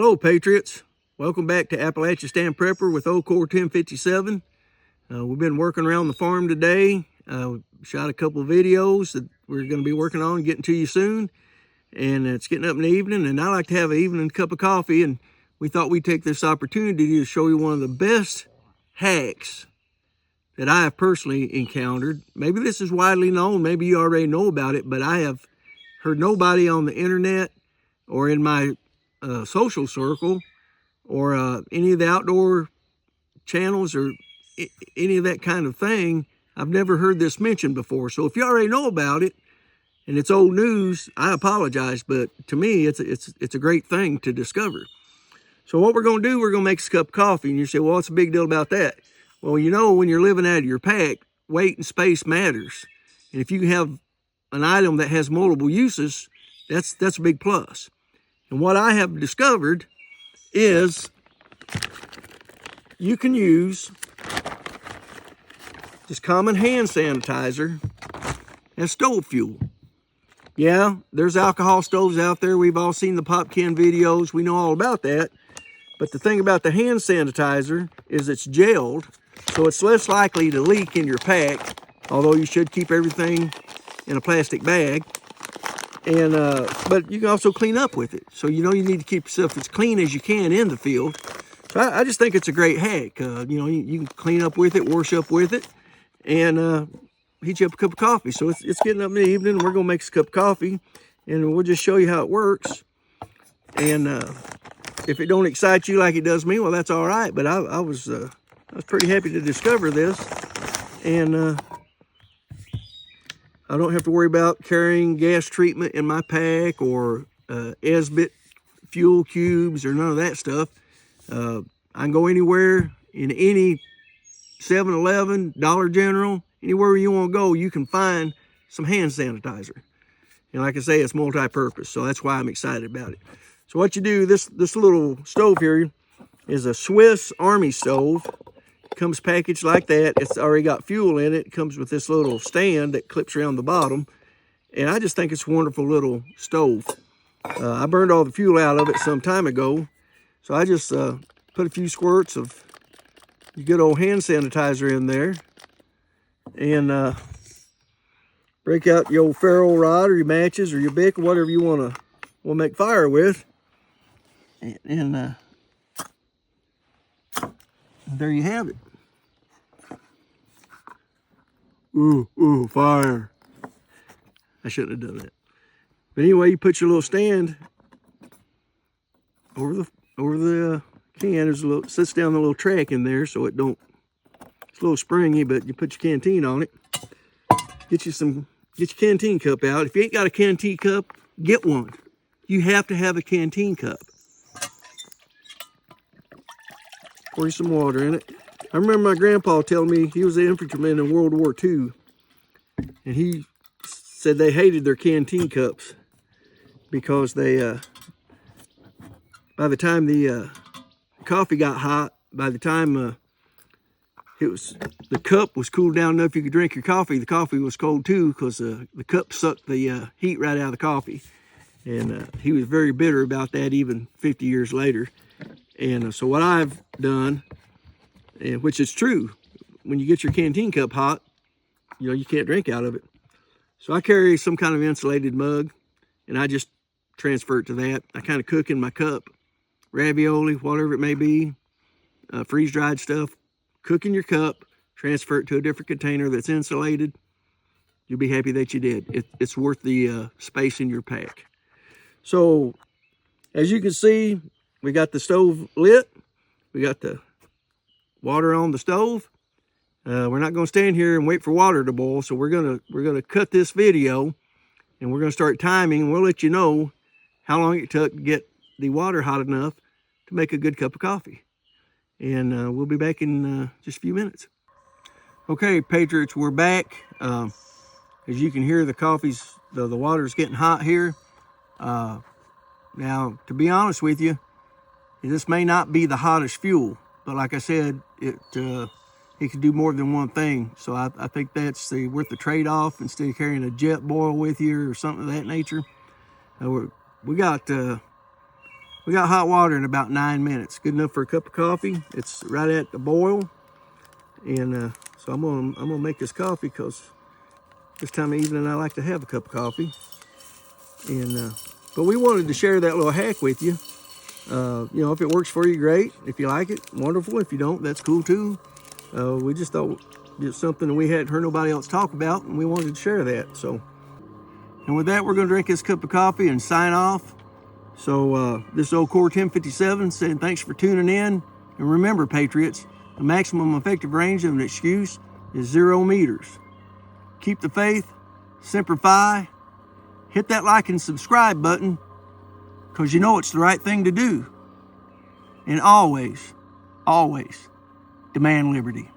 Hello, Patriots. Welcome back to Appalachistan Prepper with Old Core 1057. We've been working around the farm today. Shot a couple of videos that we're going to be working on, getting to you soon. And it's getting up in the evening, and I like to have an evening cup of coffee. And we thought we'd take this opportunity to show you one of the best hacks that I have personally encountered. Maybe this is widely known, maybe you already know about it, but I have heard nobody on the internet or in my social circle or any of the outdoor channels or any of that kind of thing. I've never heard this mentioned before. So if you already know about it and it's old news, I apologize, but to me it's a great thing to discover. So what we're going to do, we're going to make us a cup of coffee. And you say, well, what's the big deal about that? Well, you know, when you're living out of your pack, weight and space matters. And if you have an item that has multiple uses, that's a big plus. And what I have discovered is you can use just common hand sanitizer as stove fuel. Yeah, there's alcohol stoves out there. We've all seen the pop can videos. We know all about that. But the thing about the hand sanitizer is it's gelled, so it's less likely to leak in your pack, although you should keep everything in a plastic bag. And but you can also clean up with it. So you know you need to keep yourself as clean as you can in the field. So I just think it's a great hack. You know, you can clean up with it, wash up with it, and heat you up a cup of coffee. So it's getting up in the evening. We're gonna make us a cup of coffee, and we'll just show you how it works. And if it don't excite you like it does me, well, that's all right. But I was pretty happy to discover this, and I don't have to worry about carrying gas treatment in my pack or SBIT fuel cubes or none of that stuff. I can go anywhere in any 7-Eleven, Dollar General, anywhere you want to go, you can find some hand sanitizer. And like I say, it's multi-purpose, so that's why I'm excited about it. So what you do, this little stove here is a Swiss Army stove. Comes packaged like that. It's already got fuel in it. It comes with this little stand that clips around the bottom. And I just think it's a wonderful little stove. I burned all the fuel out of it some time ago. So I just put a few squirts of good old hand sanitizer in there. And break out your old ferro rod or your matches or your Bic or whatever you want to make fire with. And there you have it. Ooh, fire. I shouldn't have done that. But anyway, you put your little stand over the can. There's sits down the little track in there so it don't, it's a little springy, but you put your canteen on it. Get your canteen cup out. If you ain't got a canteen cup, get one. You have to have a canteen cup. Pour you some water in it. I remember my grandpa telling me, he was an infantryman in World War II, and he said they hated their canteen cups because they, by the time the coffee got hot, by the time the cup was cooled down enough you could drink your coffee, the coffee was cold too because the cup sucked the heat right out of the coffee. And he was very bitter about that even 50 years later. And so what I've done, and which is true, when you get your canteen cup hot, you know, you can't drink out of it. So I carry some kind of insulated mug, and I just transfer it to that. I kind of cook in my cup, ravioli, whatever it may be, freeze-dried stuff. Cook in your cup, transfer it to a different container that's insulated. You'll be happy that you did. It's worth the space in your pack. So, as you can see, we got the stove lit. We got the water on the stove. We're not going to stand here and wait for water to boil, so we're gonna cut this video, and we're gonna start timing, and we'll let you know how long it took to get the water hot enough to make a good cup of coffee. And we'll be back in just a few minutes. Okay, Patriots, we're back. As you can hear, the water's getting hot here. Now, to be honest with you, this may not be the hottest fuel, but like I said, it can do more than one thing. So I think that's worth the trade-off instead of carrying a jet boil with you or something of that nature. We got We got hot water in about 9 minutes. Good enough for a cup of coffee. It's right at the boil. And so I'm gonna make this coffee because this time of evening I like to have a cup of coffee. And but we wanted to share that little hack with you. You know, if it works for you, great. If you like it, wonderful. If you don't, that's cool too. We just thought it's something that we hadn't heard nobody else talk about, and we wanted to share that. So, and with that, we're gonna drink this cup of coffee and sign off. So this is Old Core 1057 saying thanks for tuning in. And remember, Patriots, the maximum effective range of an excuse is 0 meters. Keep the faith, Semper Fi. Hit that like and subscribe button because you know it's the right thing to do. And always, always demand liberty.